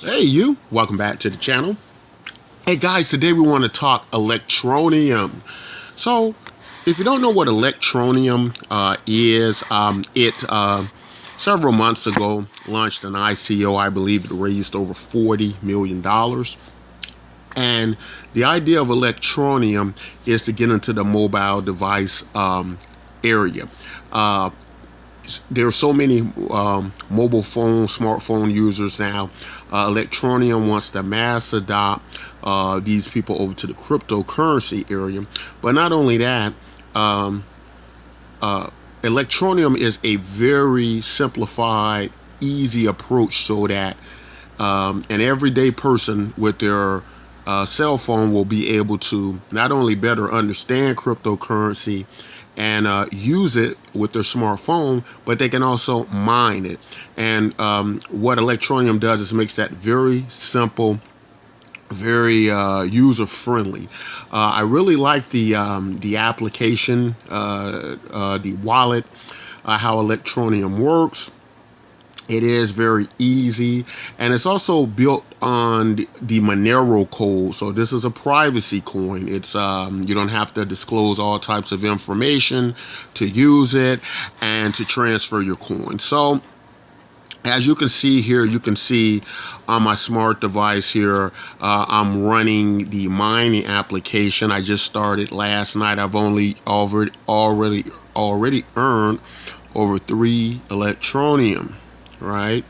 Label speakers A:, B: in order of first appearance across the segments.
A: Hey you, welcome back to the channel. Hey guys, today we want to talk Electroneum. So if you don't know what Electroneum is, it several months ago launched an ICO. I believe it raised over $40 million. And the idea of Electroneum is to get into the mobile device area. There are so many mobile phone, smartphone users now. Electroneum wants to mass adopt these people over to the cryptocurrency area. But not only that, um, Electroneum is a very simplified, easy approach so that an everyday person with their cell phone will be able to not only better understand cryptocurrency and use it with their smartphone, but they can also mine it. And what Electroneum does is makes that very simple, very user friendly. I really like the application, the wallet, how Electroneum works. It is very easy, and it's also built on the Monero code. So this is a privacy coin. It's you don't have to disclose all types of information to use it and to transfer your coin. So as you can see here, you can see on my smart device here, I'm running the mining application. I just started last night. I've already earned over 3 Electroneum. Right,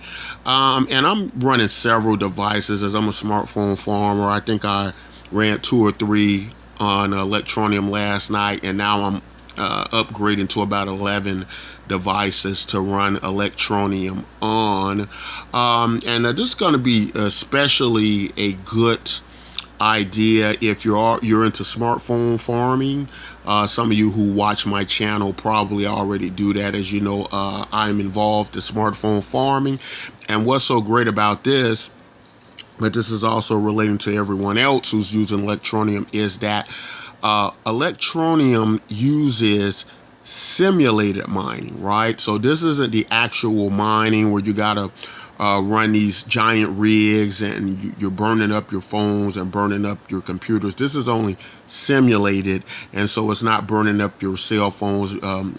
A: and I'm running several devices as I'm a smartphone farmer. I think I ran 2 or 3 on Electroneum last night, and now I'm upgrading to about 11 devices to run Electroneum on. And this is going to be especially a good idea if you're into smartphone farming. Some of you who watch my channel probably already do that. As you know, I'm involved in smartphone farming, and what's so great about this, but this is also relating to everyone else who's using Electroneum, is that Electroneum uses simulated mining, right? So this isn't the actual mining where you gotta run these giant rigs and you're burning up your phones and burning up your computers. This is only simulated, and so it's not burning up your cell phones,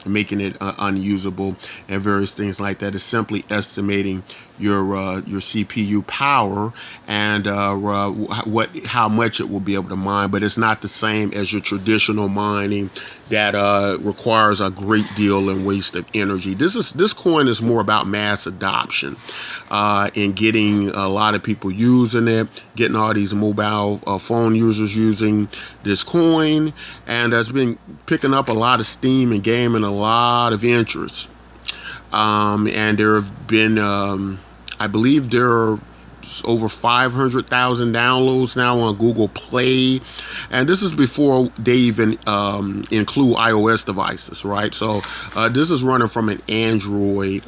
A: making it unusable and various things like that. It's simply estimating your CPU power and how much it will be able to mine, but it's not the same as your traditional mining that requires a great deal and waste of energy. This coin is more about mass adoption and getting a lot of people using it, getting all these mobile phone users using this coin, and that's been picking up a lot of steam and gaining a lot of interest. And there have been, I believe there are over 500,000 downloads now on Google Play, and this is before they even include iOS devices, right? So this is running from an Android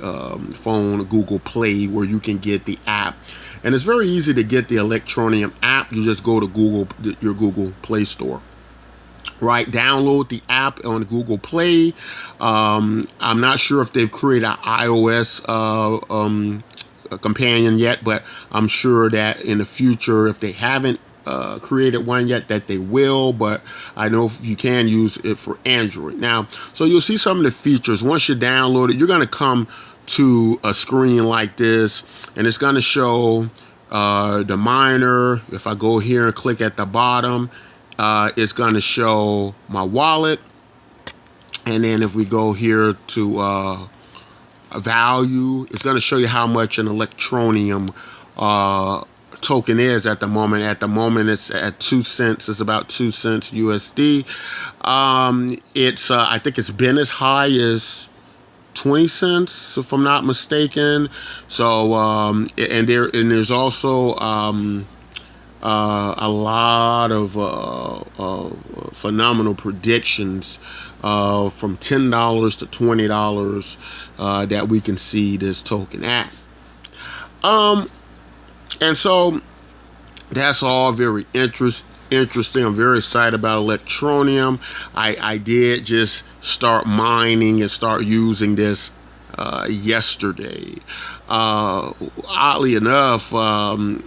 A: phone, Google Play, where you can get the app, and it's very easy to get the Electroneum app. You just go to your Google Play Store. Right, download the app on Google Play. I'm not sure if they've created an iOS a companion yet, but I'm sure that in the future, if they haven't created one yet, that they will. But I know you can use it for Android now. So you'll see some of the features. Once you download it, you're going to come to a screen like this, and it's going to show the miner. If I go here and click at the bottom, it's going to show my wallet. And then if we go here to a value, it's going to show you how much an Electroneum token is at the moment. At the moment, it's at 2 cents. It's about 2 cents USD. It's I think it's been as high as 20 cents, if I'm not mistaken. So and there's also a lot of phenomenal predictions from $10 to $20 that we can see this token at. And so that's all very interesting. I'm very excited about Electroneum. I did just start mining and start using this yesterday. Oddly enough,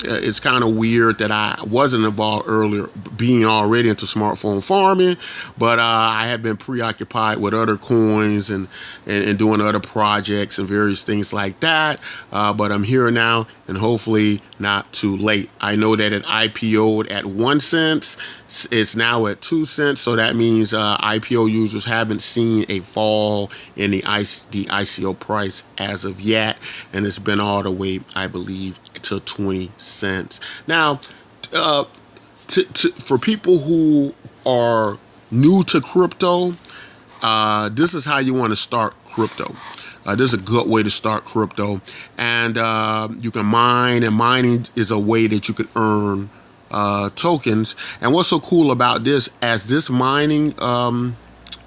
A: it's kind of weird that I wasn't involved earlier, being already into smartphone farming, but I have been preoccupied with other coins and doing other projects and various things like that. But I'm here now, and hopefully not too late. I know that it IPO'd at 1 cent. It's now at 2 cents, so that means IPO users haven't seen a fall in the ICO price as of yet, and it's been all the way, I believe, to 20 cents. Now, for people who are new to crypto, this is how you want to start crypto. This is a good way to start crypto, and you can mine, and mining is a way that you can earn tokens. And what's so cool about this, as this mining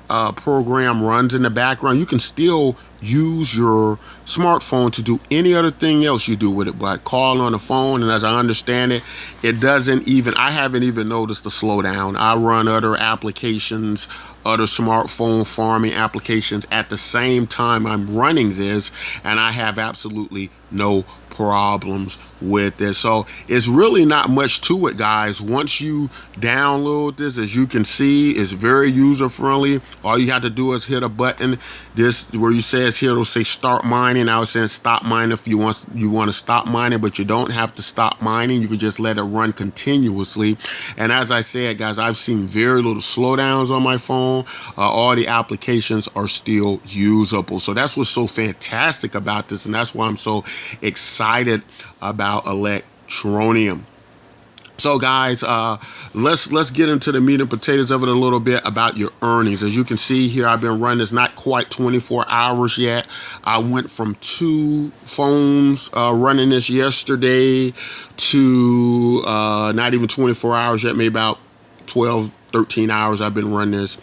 A: program runs in the background, you can still use your smartphone to do any other thing else you do with it, like call on the phone. And as I understand it, I haven't even noticed the slowdown. I run other applications, other smartphone farming applications at the same time I'm running this, and I have absolutely no problems with this. So it's really not much to it, guys. Once you download this, as you can see, it's very user friendly. All you have to do is hit a button, this where you says here, it'll say start mining. I was saying stop mining if you want to stop mining, but you don't have to stop mining. You can just let it run continuously. And as I said, guys, I've seen very little slowdowns on my phone. All the applications are still usable. So that's what's so fantastic about this, and that's why I'm so excited about Electroneum. So guys, let's get into the meat and potatoes of it a little bit about your earnings. As you can see here, I've been running this not quite 24 hours yet. I went from 2 phones running this yesterday to not even 24 hours yet, maybe about 12, 13 hours I've been running this.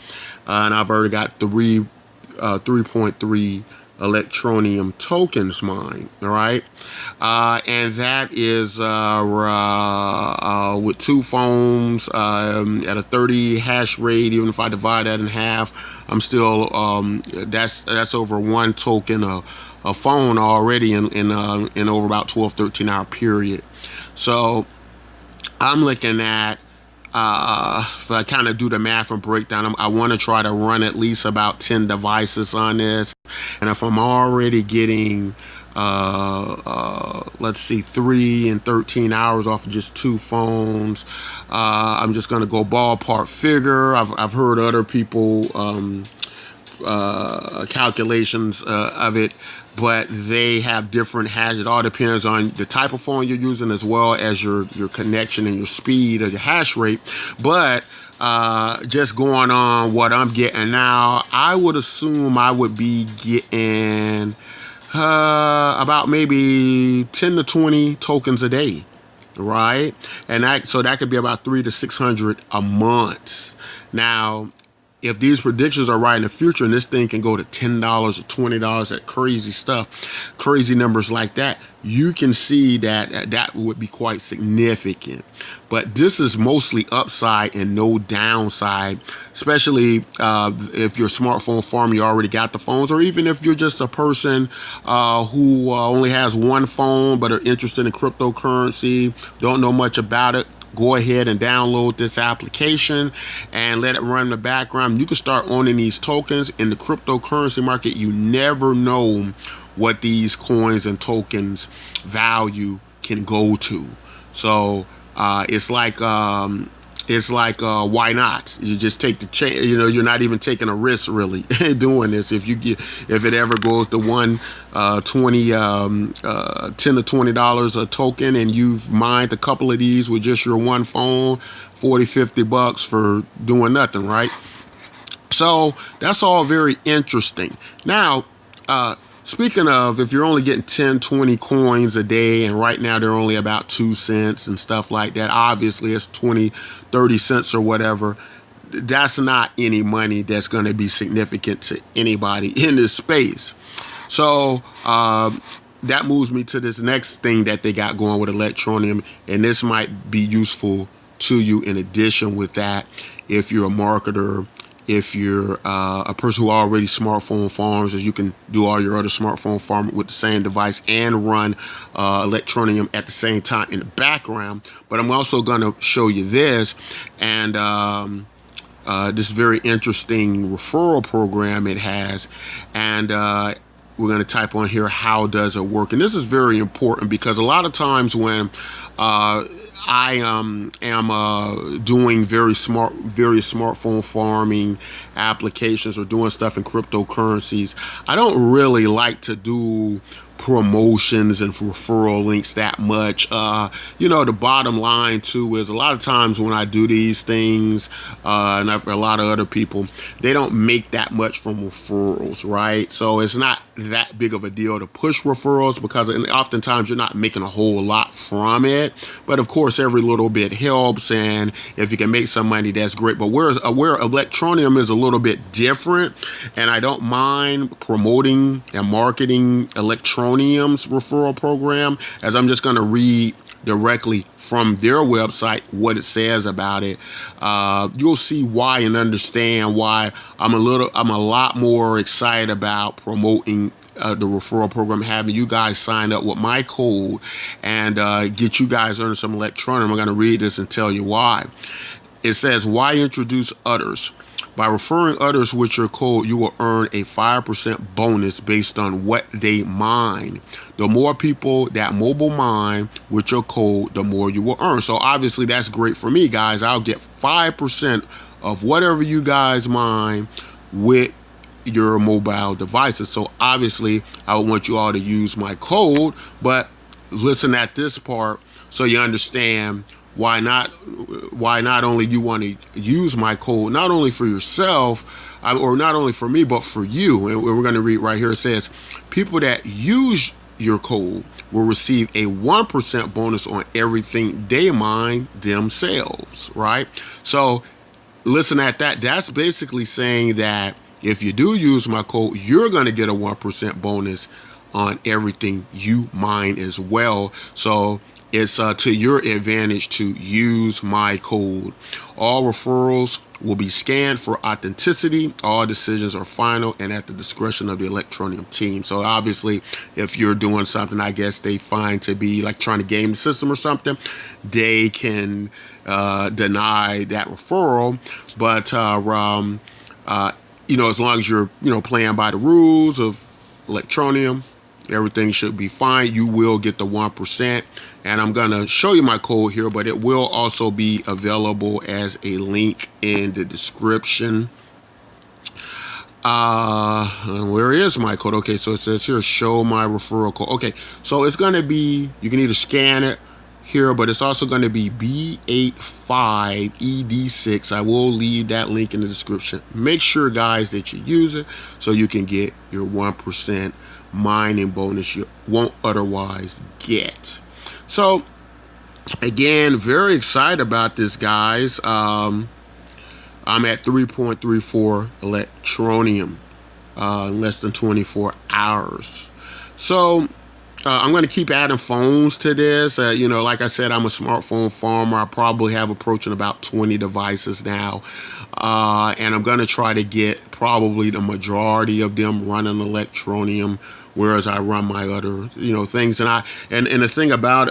A: And I've already got 3.3 Electroneum tokens mined, all right? And that is with 2 phones at a 30 hash rate. Even if I divide that in half, I'm still that's over 1 token a phone already in over about 12, 13 hour period. So I'm looking at, if I kind of do the math and breakdown, I want to try to run at least about 10 devices on this. And if I'm already getting, let's see, 3 and 13 hours off of just 2 phones, I'm just going to go ballpark figure. I've heard other people calculations of it, but they have different hashes. It all depends on the type of phone you're using, as well as your connection and your speed or your hash rate. But just going on what I'm getting now, I would assume I would be getting about maybe 10 to 20 tokens a day, right? And that could be about 300 to 600 a month. Now, if these predictions are right in the future, and this thing can go to $10 or $20, that crazy stuff, crazy numbers like that, you can see that would be quite significant. But this is mostly upside and no downside, especially if you're a smartphone farmer, you already got the phones, or even if you're just a person who only has 1 phone but are interested in cryptocurrency, don't know much about it. Go ahead and download this application and let it run in the background. You can start owning these tokens. In the cryptocurrency market, you never know what these coins and tokens value can go to. So it's like why not? You just take the chance. You're not even taking a risk really doing this. If it ever goes to 10 to $20 a token, and you've mined a couple of these with just your 1 phone, $40-50 for doing nothing, right? So that's all very interesting. Now, speaking of, if you're only getting 10, 20 coins a day, and right now they're only about 2 cents and stuff like that, obviously it's 20, 30 cents or whatever. That's not any money that's going to be significant to anybody in this space. So that moves me to this next thing that they got going with Electroneum, and this might be useful to you in addition with that if you're a marketer If you're a person who already smartphone farms, as you can do all your other smartphone farming with the same device and run Electroneum at the same time in the background. But I'm also going to show you this, and this very interesting referral program it has, and we're going to type on here, how does it work? And this is very important because a lot of times when I am doing various smartphone farming applications or doing stuff in cryptocurrencies, I don't really like to do promotions and referral links that much. The bottom line too is a lot of times when I do these things, and a lot of other people, they don't make that much from referrals, right? So it's not that big of a deal to push referrals because oftentimes you're not making a whole lot from it. But of course, every little bit helps, and if you can make some money, that's great. But where Electroneum is a little bit different, and I don't mind promoting and marketing Electroneum's referral program, as I'm just going to read directly from their website what it says about it. You'll see why and understand why I'm a lot more excited about promoting the referral program, having you guys sign up with my code and get you guys earning some Electroneum. I'm going to read this and tell you why. It says, why introduce others? By referring others with your code, you will earn a 5% bonus based on what they mine. The more people that mobile mine with your code, the more you will earn. So obviously that's great for me, guys. I'll get 5% of whatever you guys mine with your mobile devices. So obviously I want you all to use my code, but listen at this part so you understand why not only you want to use my code, not only for yourself, or not only for me, but for you. And we're going to read right here. It says, people that use your code will receive a 1% bonus on everything they mine themselves, right? So listen at that. That's basically saying that if you do use my code, you're going to get a 1% bonus on everything you mine as well. So it's to your advantage to use my code. All referrals will be scanned for authenticity. All decisions are final and at the discretion of the Electroneum team. So obviously, if you're doing something, I guess they find to be like trying to game the system or something, they can deny that referral. But as long as you're playing by the rules of Electroneum, everything should be fine. You will get the 1%. And I'm going to show you my code here, but it will also be available as a link in the description. Where is my code? Okay, so it says here, show my referral code. Okay, so it's going to be, you can either scan it here, but it's also going to be B85ED6. I will leave that link in the description. Make sure, guys, that you use it so you can get your 1% mining bonus you won't otherwise get. So again, very excited about this, guys. I'm at 3.34 Electroneum in less than 24 hours. So I'm going to keep adding phones to this. Like I said, I'm a smartphone farmer. I probably have approaching about 20 devices now. And I'm going to try to get probably the majority of them running Electroneum, whereas I run my other, things. And the thing about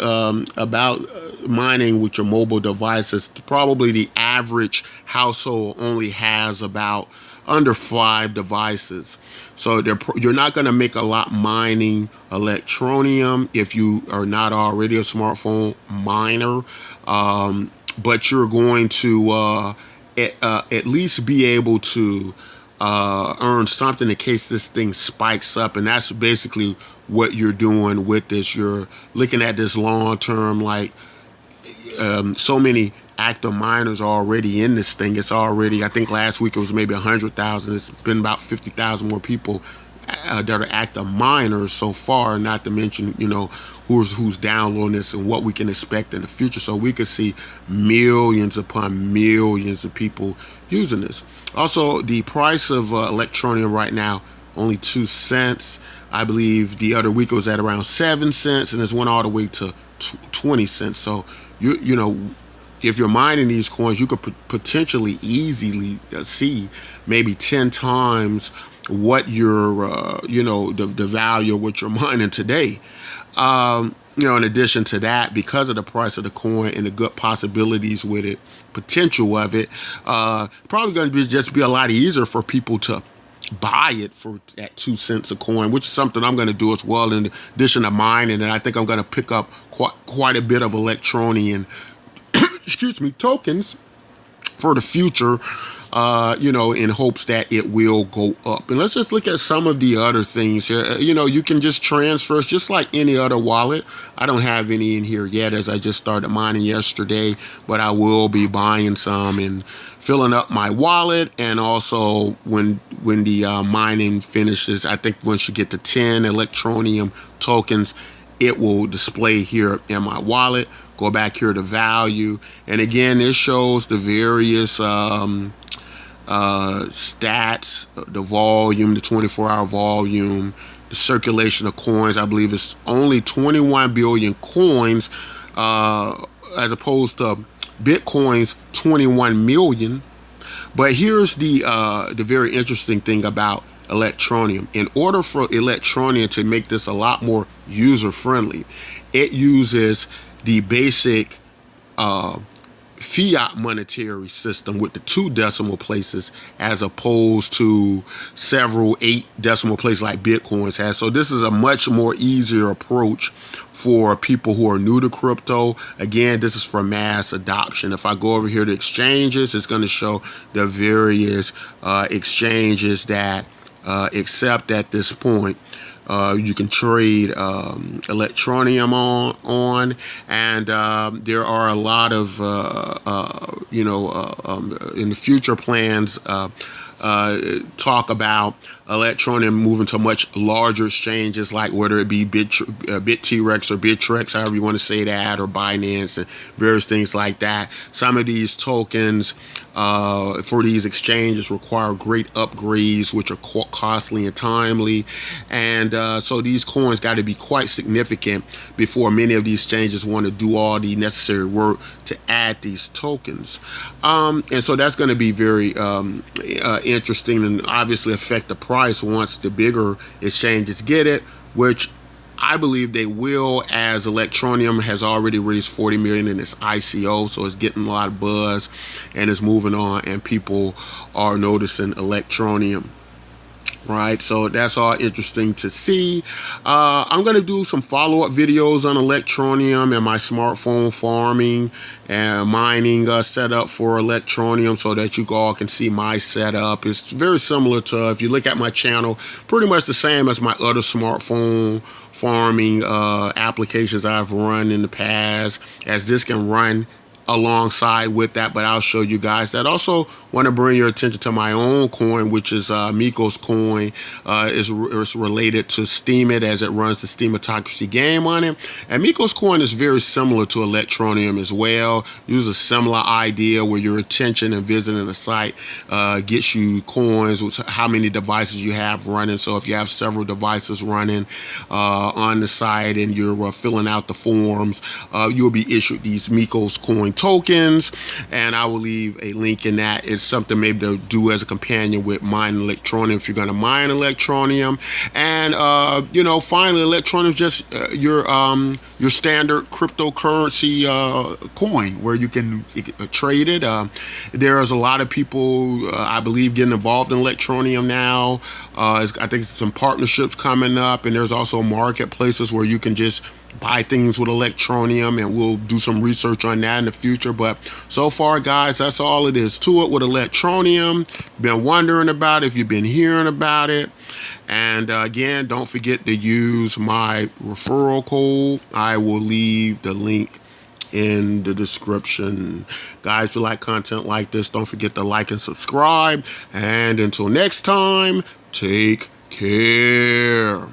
A: mining with your mobile devices, probably the average household only has about under 5 devices. So you're not going to make a lot mining Electroneum if you are not already a smartphone miner. But you're going to at least be able to earn something in case this thing spikes up. And that's basically what you're doing with this. You're looking at this long term, like so many active miners are already in this thing. It's already, I think last week it was maybe 100,000. It's been about 50,000 more people that are active miners so far, not to mention, who's downloading this and what we can expect in the future. So we could see millions upon millions of people using this. Also, the price of Electroneum right now, only 2 cents. I believe the other week it was at around 7 cents, and it's went all the way to 20 cents. So if you're mining these coins, you could potentially easily see maybe 10 times what your, the value of what you're mining today. In addition to that, because of the price of the coin and the good possibilities with it, potential of it, probably going to just be a lot easier for people to buy it for at 2 cents a coin, which is something I'm going to do as well. In addition to mining, and I think I'm going to pick up quite a bit of Electroneum tokens for the future, in hopes that it will go up. And let's just look at some of the other things here. You can just transfer just like any other wallet. I don't have any in here yet, as I just started mining yesterday, but I will be buying some and filling up my wallet. And also when the mining finishes, I think once you get to 10 Electroneum tokens, it will display here in my wallet. Go back here to value, and again, this shows the various stats, the volume, the 24-hour volume, the circulation of coins. I believe it's only 21 billion coins, as opposed to Bitcoin's 21 million. But here's the very interesting thing about Electroneum. In order for Electroneum to make this a lot more user-friendly, it uses the basic fiat monetary system with the 2 decimal places, as opposed to several 8 decimal places like Bitcoin's has. So this is a much more easier approach for people who are new to crypto. Again, this is for mass adoption. If I go over here to exchanges, it's going to show the various exchanges that accept at this point. You can trade Electroneum on, and there are a lot of in the future plans talk about Electroneum moving to much larger exchanges, like whether it be BitTrex or Bittrex, however you want to say that, or Binance and various things like that. Some of these tokens for these exchanges require great upgrades, which are costly and timely, and so these coins got to be quite significant before many of these exchanges want to do all the necessary work to add these tokens. And so that's going to be very interesting, and obviously affect the price once the bigger exchanges get it, which I believe they will, as Electroneum has already raised 40 million in its ICO, so it's getting a lot of buzz and it's moving on, and people are noticing Electroneum. Right, so that's all interesting to see. I'm going to do some follow-up videos on Electroneum and my smartphone farming and mining setup for Electroneum, so that you all can see my setup. It's very similar to, if you look at my channel, pretty much the same as my other smartphone farming applications I've run in the past, as this can run alongside with that. But I'll show you guys that. Also want to bring your attention to my own coin, which is Miko's coin. Is related to Steemit, as it runs the Steamatocracy game on it. And Miko's coin is very similar to Electroneum as well. Use a similar idea where your attention and visiting the site gets you coins with how many devices you have running. So if you have several devices running on the site and you're filling out the forms, you'll be issued these Miko's coin tokens, and I will leave a link in that. It's something maybe to do as a companion with mining Electroneum if you're going to mine Electroneum. And finally, Electroneum is just your standard cryptocurrency coin where you can trade it. There's a lot of people I believe getting involved in Electroneum now. I think some partnerships coming up, and there's also marketplaces where you can just buy things with Electroneum, and we'll do some research on that in the future. But so far, guys, that's all it is to it with Electroneum. Been wondering about it, if you've been hearing about it. And again, don't forget to use my referral code. I will leave the link in the description. Guys, if you like content like this, don't forget to like and subscribe. And until next time, take care.